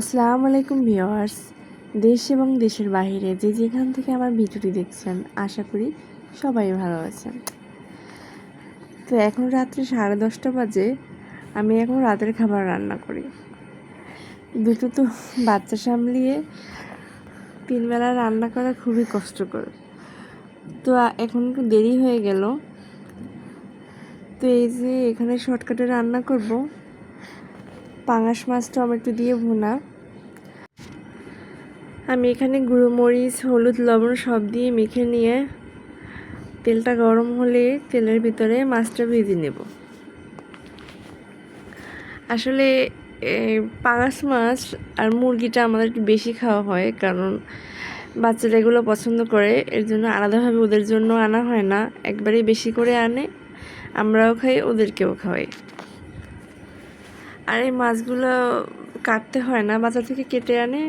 আসসালামু আলাইকুম ভিউয়ার্স। দেশ এবং দেশের বাইরে যে যেখান থেকে আমার ভিডিওটি দেখছেন, আশা করি সবাই ভালো আছেন। তো এখন রাত্রি 10:30 বাজে। আমি এখন রাতের খাবার রান্না করি। দুটো তো বাচ্চা সামলিয়ে 3 বেলা রান্না করা খুবই কষ্টকর। তো এখন একটু দেরি হয়ে গেল। তো এই যে এখানে শর্টকাটে রান্না করব পাঙাশ মাছ টমেটো দিয়ে ভুনা। আমি এখানে গুঁড়ো মরিচ, হলুদ, লবণ সব দিয়ে মেখে নিয়ে তেলটা গরম হলে তেলের ভিতরে মাছটা ভেজে নেব। আসলে পাঙাশ মাছ আর মুরগিটা আমাদের একটু বেশি খাওয়া হয়, কারণ বাচ্চারা এগুলো পছন্দ করে। এর জন্য আলাদাভাবে ওদের জন্য আনা হয় না, একবারেই বেশি করে আনে, আমরাও খাই, ওদেরকেও খাওয়াই। আর এই মাছগুলো কাটতে হয় না, বাজার থেকে কেটে আনে,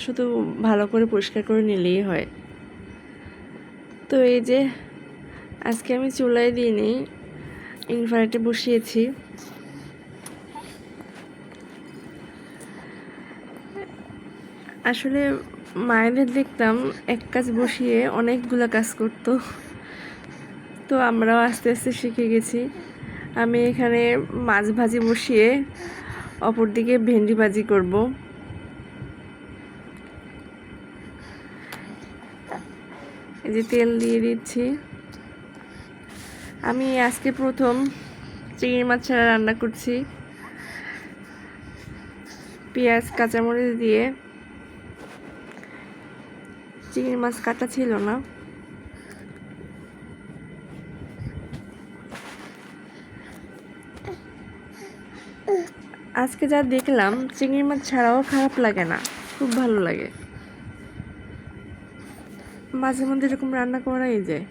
শুধু ভালো করে পরিষ্কার করে নিলেই হয়। তো এই যে আজকে আমি চুলায় দিইনি, ইনভার্টারে বসিয়েছি। আসলে মায়েদের দেখতাম এক কাজ বসিয়ে অনেকগুলো কাজ করতো, তো আমরাও আস্তে আস্তে শিখে গেছি। আমি এখানে মাছ ভাজি বসিয়ে অপর দিকে ভেন্ডি ভাজি করব। এই যে তেল দিয়ে দিচ্ছি। আমি আজকে প্রথম চিংড়ি মাছ ছাড়া রান্না করছি, পেঁয়াজ কাঁচামরিচ দিয়ে। চিংড়ি মাছ কাটা ছিল না। আজকে যা দেখলাম, চিংড়ি মাছ ছাড়াও খারাপ লাগে না, খুব ভালো লাগে। মাঝে মধ্যে এরকম রান্না করাই যায়।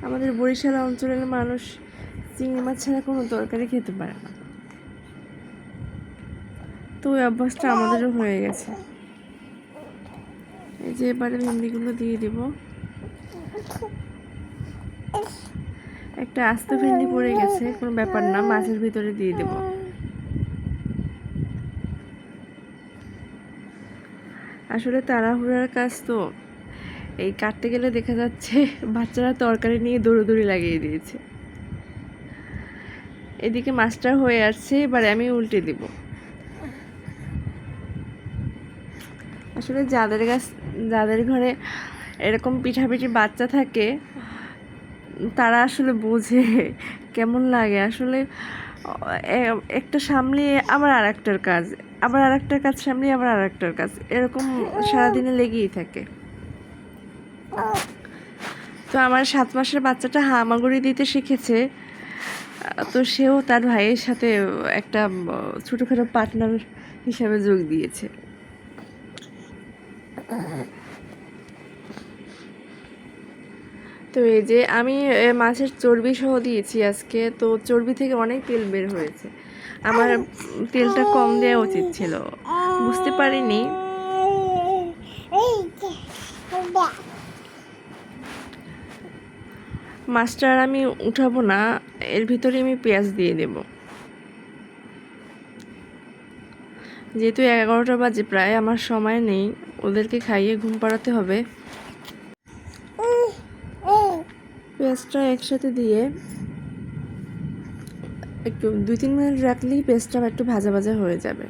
আমাদের বরিশাল অঞ্চলের মানুষ চিংড়ি মাছ ছাড়া কোনো তরকারি খেতে পারে না, তো ওই অভ্যাসটা আমাদেরও হয়ে গেছে। এই যে এবারে ভেন্ডিগুলো দিয়ে দেব। একটা আস্ত ভেন্ডি পড়ে গেছে, কোনো ব্যাপার না, মাছের ভিতরে দিয়ে দেব। আসলে তাড়াহুড়ার কাজ তো, এই কাটতে গেলে দেখা যাচ্ছে বাচ্চারা তরকারি নিয়ে দৌড়োদৌড়ি লাগিয়ে দিয়েছে। এদিকে মাছটা হয়ে আসছে, এবারে আমি উল্টে দেব। আসলে যাদের ঘরে এরকম পিঠাপিঠি বাচ্চা থাকে, তারা আসলে বোঝে কেমন লাগে। আসলে একটা সামলিয়ে আবার আর একটার কাজ, আবার আর একটার কাজ সামলিয়ে আবার আর একটার কাজ, এরকম সারাদিনে লেগেই থাকে। তো আমার 7 মাসের বাচ্চাটা হামাগুড়ি দিতে শিখেছে, তো সেও তার ভাইয়ের সাথে একটা ছোটোখাটো পার্টনার হিসাবে যোগ দিয়েছে। তো এই যে আমি মাছের চর্বি সহ দিয়েছি আজকে, তো চর্বি থেকে অনেক তেল বের হয়েছে। আমার তেলটা কম দেওয়া উচিত ছিল, বুঝতে পারিনি। মাছটা আর আমি উঠাবো না, এর ভিতরে আমি পেঁয়াজ দিয়ে দেব। যেহেতু 11টা বাজে প্রায়, আমার সময় নেই, ওদেরকে খাইয়ে ঘুম পাড়াতে হবে। পেঁয়াজটা একসাথে দিয়ে একটু 2-3 মিনিট রাখলেই পেঁয়াজটা একটু ভাজা ভাজা হয়ে যাবে।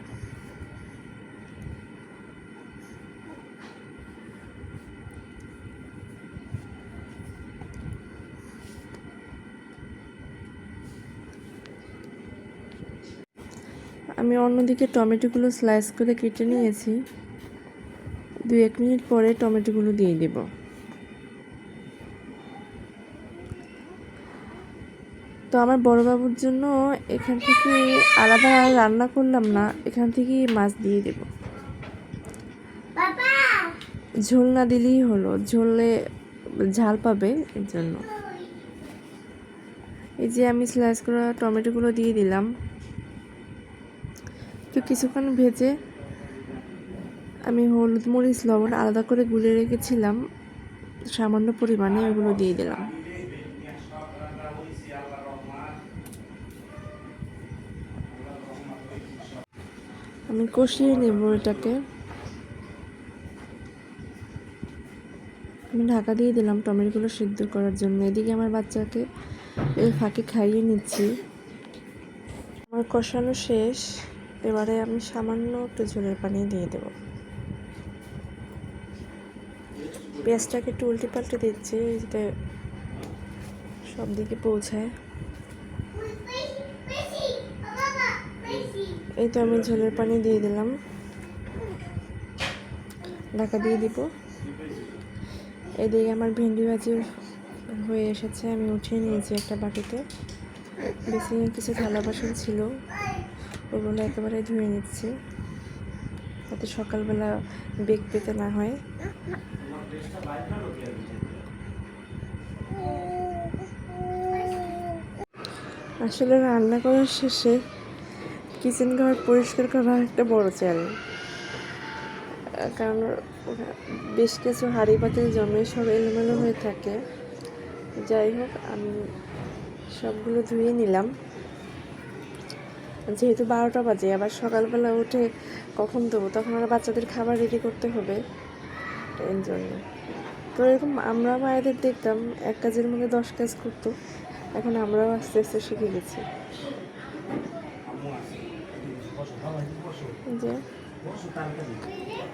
আমি অন্যদিকে টমেটোগুলো স্লাইস করে কেটে নিয়েছি। 2-1 মিনিট পরে টমেটোগুলো দিয়ে দেব। তো আমার বড় বাবুর জন্য এখান থেকে আলাদা রান্না করলাম না, এখান থেকেই মাছ দিয়ে দেব। ঝোল না দিলেই হলো, ঝোলে ঝাল পাবে, এর জন্য। এই যে আমি স্লাইস করা টমেটোগুলো দিয়ে দিলাম। তো কিছুক্ষণ ভেজে আমি হলুদ, মরিচ, লবণ আলাদা করে গুলে রেখেছিলাম সামান্য পরিমাণে, এগুলো দিয়ে দিলাম। আমি কষিয়ে নেব এটাকে। আমি ঢাকা দিয়ে দিলাম টমেটোগুলো সিদ্ধ করার জন্য। এদিকে আমার বাচ্চাকে এই ফাঁকে খাইয়ে নিচ্ছি। আমার কষানো শেষ। এবারে আমি সামান্য একটু ঝোলের পানি দিয়ে দেব। পেঁয়াজটাকে একটু উল্টে পাল্টে দিচ্ছি যাতে সব দিকে পৌঁছায়। এই তো আমি ঝোলের পানি দিয়ে দিলাম, ঢাকা দিয়ে দিব। এদিকে আমার ভেন্ডি ভাজি হয়ে এসেছে, আমি উঠিয়ে নিয়েছি একটা বাটিতে। বেসিনে কিছু থালা বাসন ছিল, ওগুলো একেবারে ধুয়ে নিচ্ছি যাতে সকালবেলা বেগ পেতে না হয়। আসলে রান্না করার শেষে কিচেন ঘর পরিষ্কার করা একটা বড় চ্যালেঞ্জ, কারণ বেশ কিছু হাঁড়ি পাতিল জমে সব এলোমেলো হয়ে থাকে। যাই হোক, আমি সবগুলো ধুয়ে নিলাম। যেহেতু 12টা বাজে, আবার সকালবেলা উঠে কখন দেবো, তখন আর বাচ্চাদের খাবার রেডি করতে হবে, এর জন্য। তো এরকম আমরা মায়েদের দেখতাম এক কাজের মধ্যে 10 কাজ করতো, এখন আমরাও আস্তে আস্তে শিখে গেছি। যে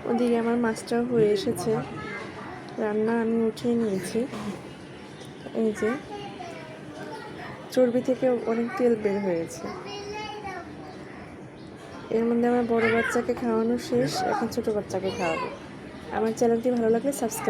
ওদিকে আমার মাছটাও হয়ে এসেছে, রান্না আমি উঠিয়ে নিয়েছি। এই যে চর্বি থেকে অনেক তেল বের হয়েছে। এর মধ্যে আমার বড় বাচ্চাকে খাওয়ানো শেষ, এখন ছোট বাচ্চাকে খাওয়াবো। আমার চ্যানেলটি ভালো লাগলে সাবস্ক্রাইব